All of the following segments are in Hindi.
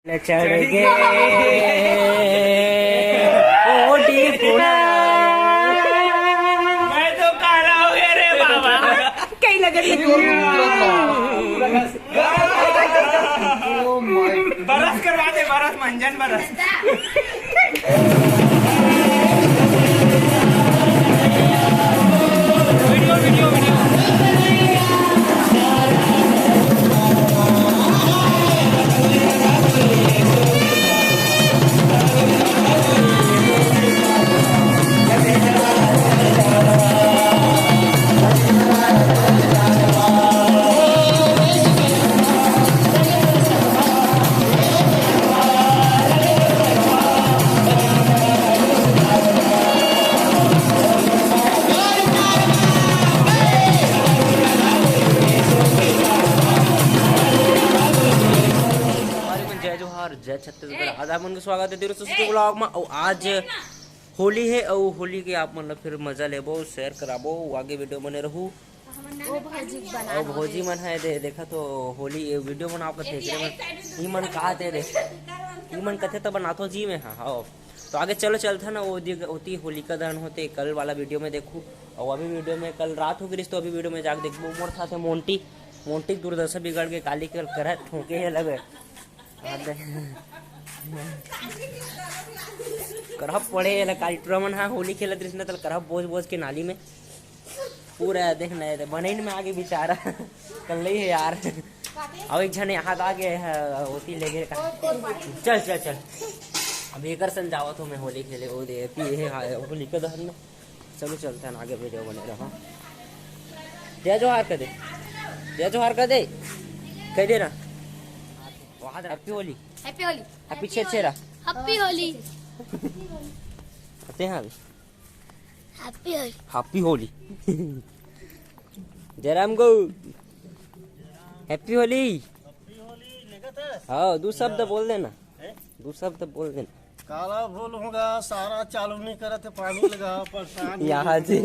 चढ़ गए ओटी पुना। मैं तो काला हो गया रे बाबा। कहीं लगन बरस करवा दे, बरस मंजन बरस। Video video video. जय छत्तीसगढ़। आज आप मन स्वागत है दोस्तों ब्लॉग में। और आज होली है और होली के आप मतलब फिर मजा लेबो, शेयर कराबो, आगे वीडियो बने रहू। और भोजी मन है देखा तो होली वीडियो बना आप थे मन कहा थे मन कथे तो बनातो जी में। हाँ तो आगे चलो चलता ना वो होती होलिका दहन होते कल वाला वीडियो में देखूँ। और अभी वीडियो में कल रात हो गई तो अभी वीडियो में जाके देखो। मोर था मोंटी दूरदर्शन बिगड़ के काली कल कर ठोके है लगे करब पड़े काली मन। हाँ होली खेलत रही तल करब बोझ के नाली में पूरा देखना है बने में आगे बेचारा कल नहीं है यार। अब एक जन यहाँ आ गए होती ले गए। चल चल चल अब एक समझावत हूँ मैं होली खेले वो दे होली का दहन में। चलो चलते हैं आगे वीडियो बने रहा। जय जोहार कर दे, जय जोहार कर दे, कह दे ना। Happy Holi, happy Holi, happy Chhera, happy Holi, कहते हैं happy Holi, happy Holi. Jairam go happy Holi. हाँ दो शब्द बोल देना, दो शब्द बोल देना। काला भूल होगा सारा चालू नहीं करते पानी लगा परेशान यहाँ जी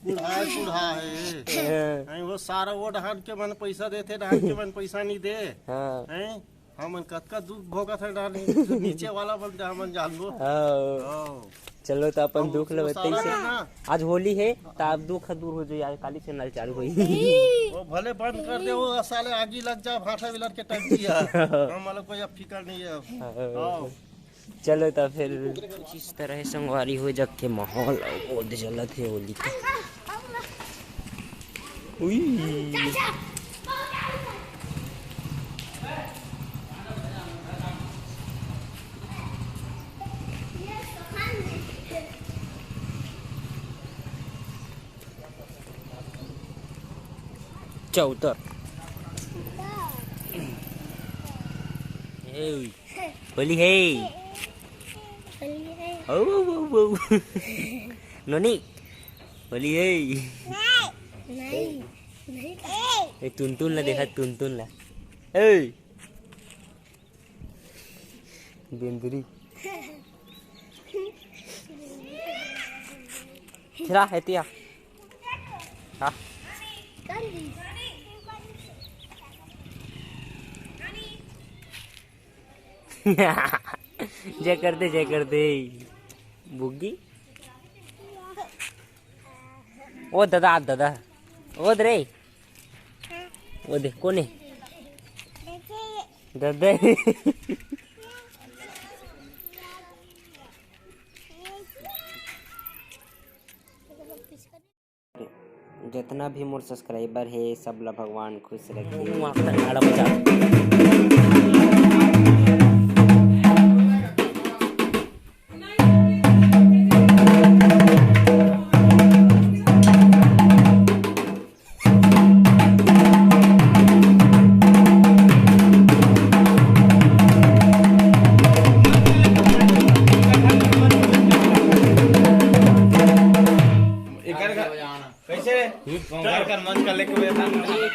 बूढ़ा है वो सारा वो डहान के मन पैसा देते, डहान के मन पैसा नहीं दे। हाँ हम कतका दुख भोगत है डाल नीचे वाला बन जा मन जानबो। चलो तो अपन दुख ले आज होली है तो आप दुख दूर हो जाए। आज काली चैनल चालू हुई वो भले बंद कर दे, वो साले आगी लग जा भाटा विलर के टंकी है। हम वाला कोई अब फिकर नहीं है। चलो तो फिर इस तरह संगवारी हो जग के माहौल बहुत जलत है होली का। चौतर होली है नोनी होली है। टुनटुन ला देखा, टुनटुन ला बेंदुरी खिला है तिया। हाँ जय कर दे बुग्गी। ओ दादा दादा ओ दरे ओ दे कोने दादा। जितना भी मोर सब्सक्राइबर है सब ला भगवान खुश रखे।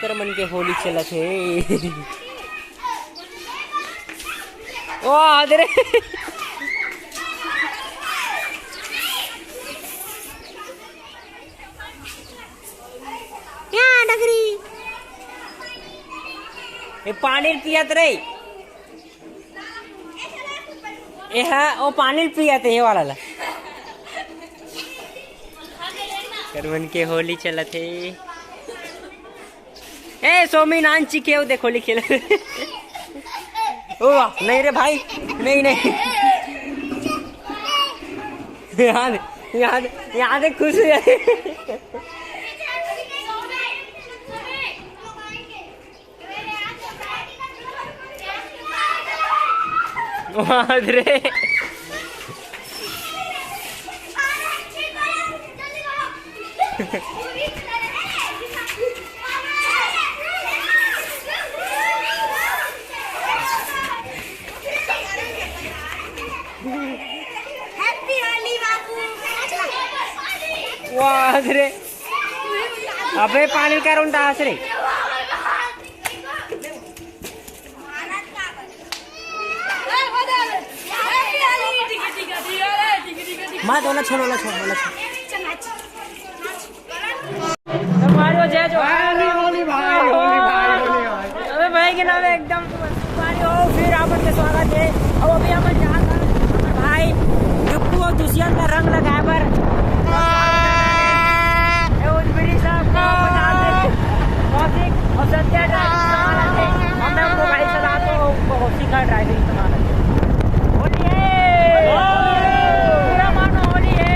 कर मन के होली चलत है। ओ आदरे यहाँ डगरी पानी पियत रे। ये है वो पानी पिया थे ये वाला ला करवन के होली चला थे ए सोमी नान चिके वो देखो होली खेल ओ वाह नहीं रे भाई नहीं नहीं याद याद याद खुश है रे वाह रे अबे पानी का रुंडा हंस रे मत वाला छोड़ वाला छोड़ वाला छोड़ मारियो जय जो होली भाई अबे भाई के नाम एकदम मारियो फिर आपन के स्वागत है और अभी अपन जहां भाई डिप्पू और दुष्यंत का रंग लगाए पर और सत्या हमने उनको गाड़ी चला तो होली का ड्राइविंग संभाला होली है पूरा मानो होली है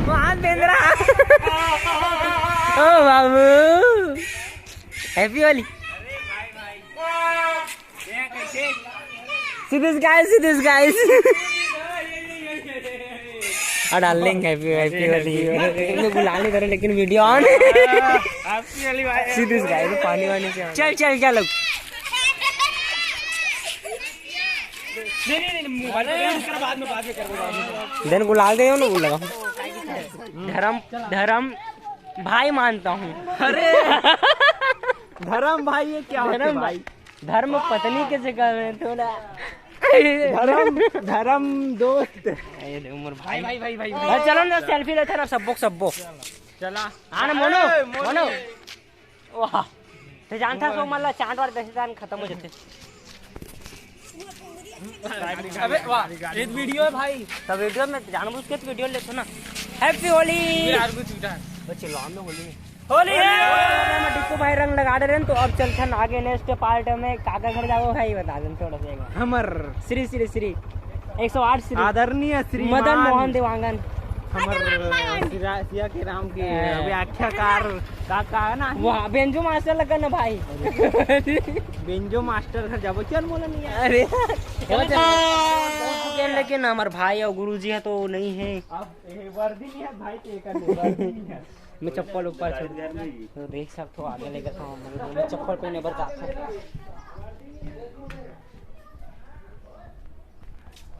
वहां बेंद्रा ओ बाबू happy Holi see this guys darling happy Holi मैं बुला नहीं करे लेकिन वीडियो ऑन हैप्पी होली भाई सीधे गाइस पानी वानी से चल चलो नहीं मोबाइल कर बाद में देन गुलाल दे ना बोल लगा धर्म भाई मानता हूँ अरे धर्म भाई ये क्या होता है भाई धर्म पत्नी के जगह में थोड़ा धर्म दोस्त उमर भाई चलो ना सेल्फी लेते ना सबो चला आना मोनो वाह ते जानता सो मला चांद वार दशदान खत्म हो जाते अबे वाह एक वीडियो है भाई सब वीडियो में जानबूझ के वीडियो लेते ना हैप्पी होली यार कुछ बच्चे लॉन में होली मैं डिक्को भाई रंग लगा दे रहे तो अब चलते हैं आगे नेक्स्ट पार्ट में काका घर जाओ भाई बता दें थोड़ा सा हमर श्री 108 श्री आदरणीय श्री मदन मोहन देवांगन हमर सिया के राम के व्याख्याकार काका है ना वो बेंजो मास्टर लगा ना भाई बेंजो मास्टर घर जाबो चल बोला नहीं अरे लेकिन हमारे भाई और गुरुजी है तो नहीं है अब वर्दी नहीं है भाई के कर मैं चप्पल ऊपर छोड़ तो देख सकते हो आगे लेकर मैं चप्पल पहने पर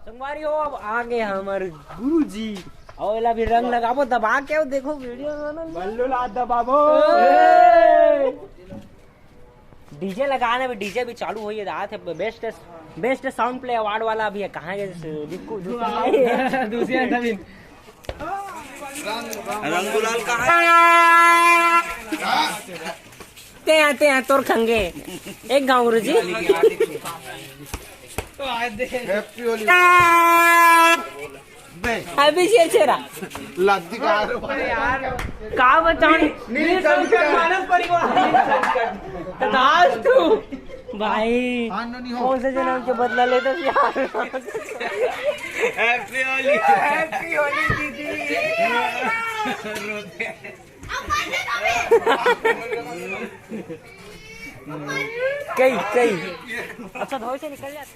संगवारी हो अब आगे हमारे गुरुजी और भी रंग लगाबो दबा के देखो वीडियो में बल्लू ला दबाबो डीजे लगाने में डीजे भी चालू हो ही रहा है बेस्ट साउंड प्ले अवार्ड वाला भी है कहाँ है दूसरी नवीन रंग गुलाल कहाँ ते तोर खंगे एक गाँव गुरुजी अभी चेरा लद्दी का बताऊं मानव परिवार तू भाई कौन से जन्म के बदला लेते हैप्पी होली दीदी कई अच्छा धोई से निकल जाते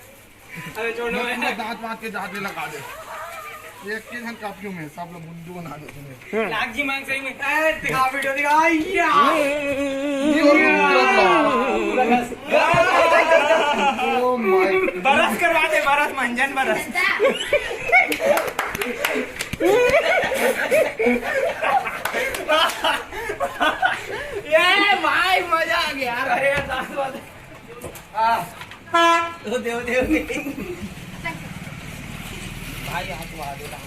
अरे जो दांत के दांत लगा दे एक चीज हम काफियों में सब लोग मुंडू बना देते हैं लाख जी मांग सही में दिखा वीडियो दिखा बरस करवा दे बरस मंजन बरस ये भाई मजा आ गया अरे देव भाई आपको आ देता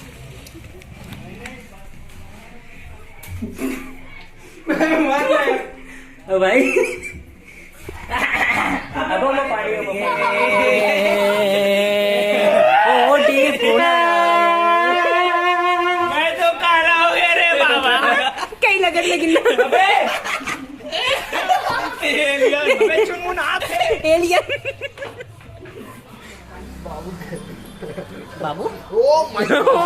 भाई अब मैं पानी लेकिन एलियन बाबू oh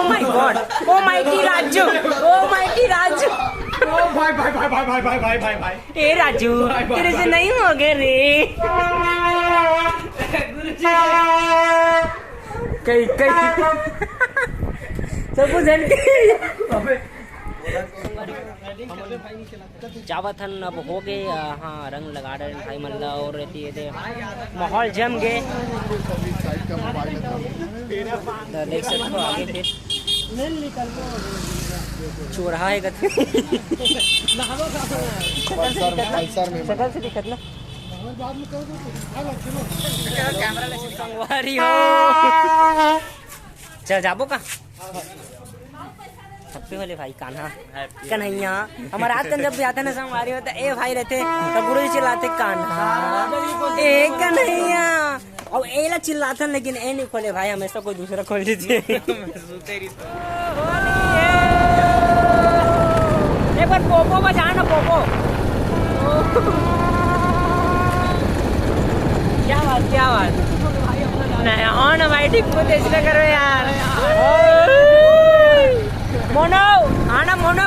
my god oh mighty Raju भाई ए राजू तेरे से नहीं होगे रे कई सब कुछ जावथन अब हो गए हाँ रंग लगा रहे भाई मल्ला और रहती है माहौल जम गए तो देख सकते हो आगे फिर चूड़ा है शकल से दिक्कत ना संगवारी हो चल जाबो का हैप्पी होली भाई कान्हा कन्हैया हमारा आज जब भी आता ना संगवारी होता ए भाई रहते तो गुरु जी चिल्लाते कान्हा ए कन्हैया और एला चिल्लाते लेकिन ए नहीं खोले भाई हमेशा कोई दूसरा खोल दीजिए एक बार पोपो बजा ना पोपो क्या बात नहीं ऑन भाई ठीक को ऐसा करो यार मोनो आना मोनो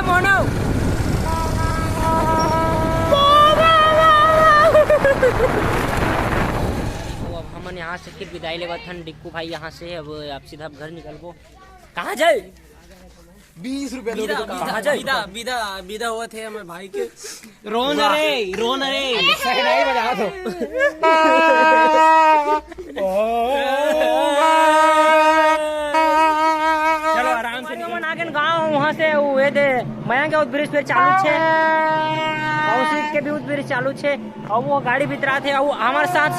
अब हम यहाँ से फिर विदाई लेवा थन डिक्कू भाई यहाँ से अब आप सीधा घर निकल गो कहाँ जाए 20 रुपए कहाँ जाए विदा हुए थे हमें भाई के रोन रे सहनाई बजा दो चलो आराम से नागन गाँव वहाँ से हुए थे मयंक के ब्रिज पे चालू छे कौशिक के भी ब्रिज चालू छे और वो गाड़ी भीतरा थे और हमारे साथ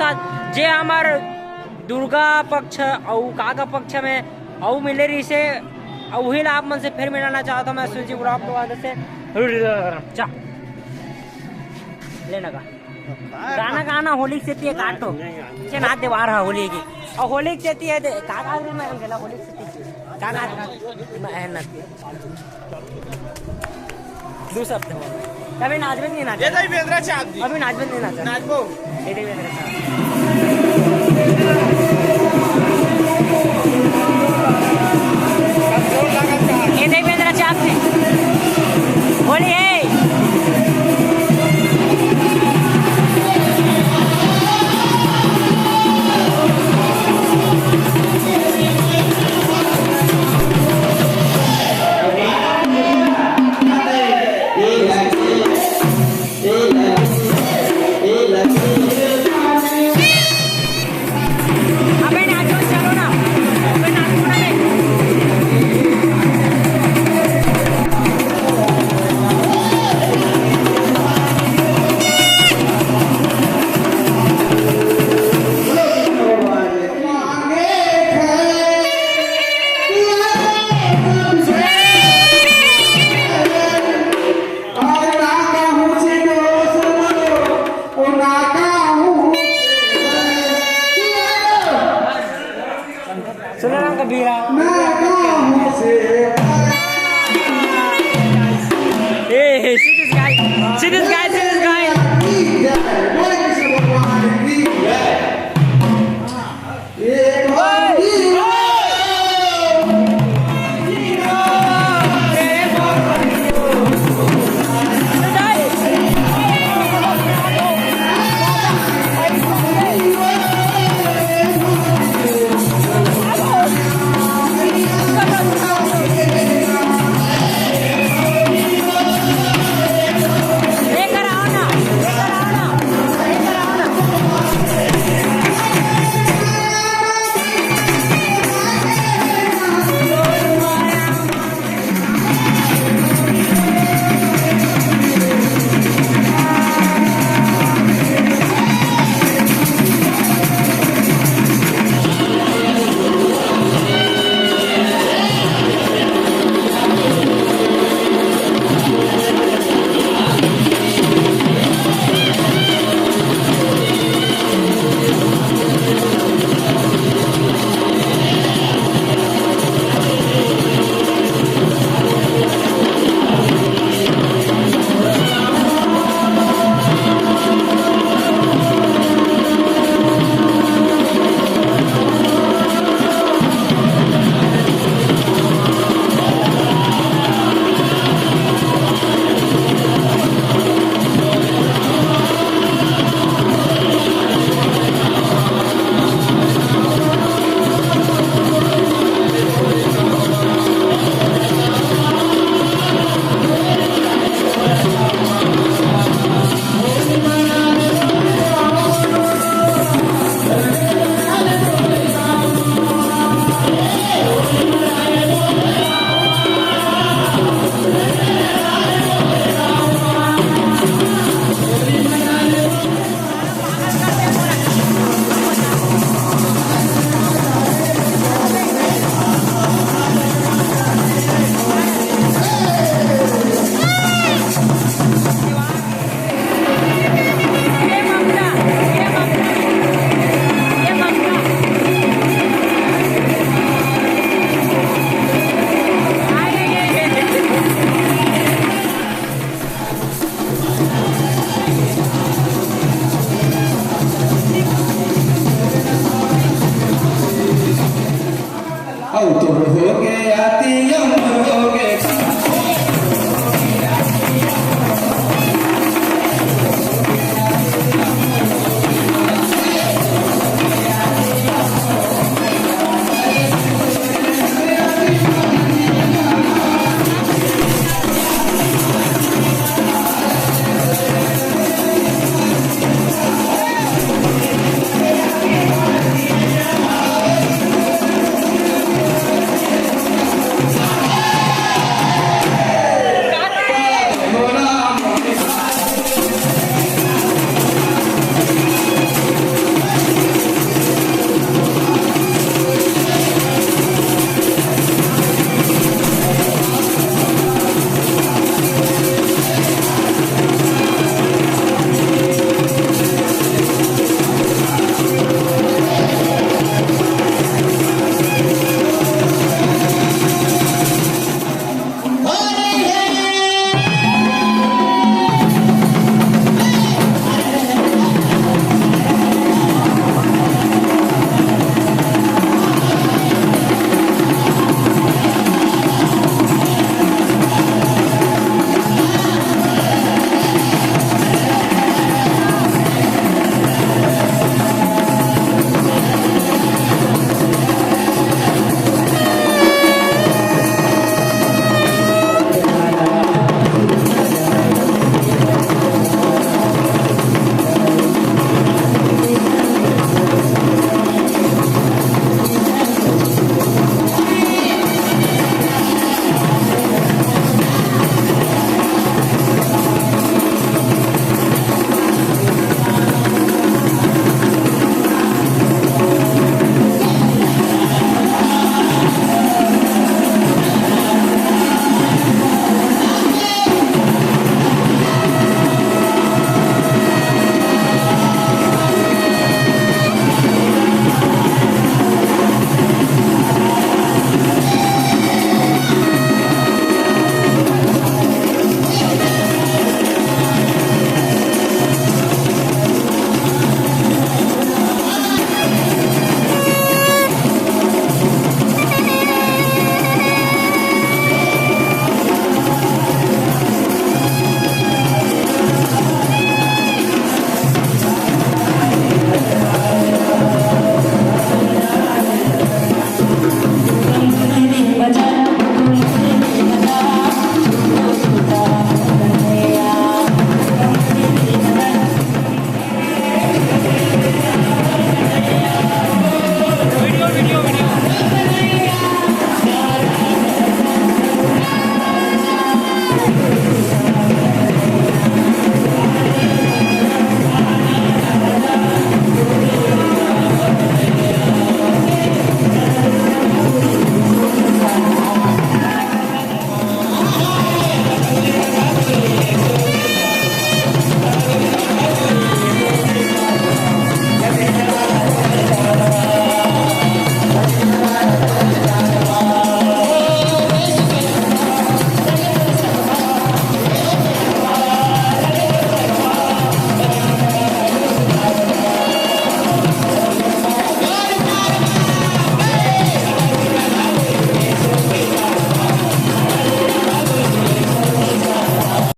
जे हमार दुर्गा पक्ष और काका पक्ष में और मिले रही से और वही आप मन से फिर मिलाना चाहता हूँ मैं सुजी ब्लॉग के बाद से चा लेना का गाना गाना होली से ती काटो चे ना दे बाहर होली की और होली से ती है काका में गेला होली से काका मेहनत दो सप्ताह कभी नाचबे नहीं नाच अभी नाचबे नहीं नाच नाचबो ये नहीं बेंद्रा चाप से होली है See this guy.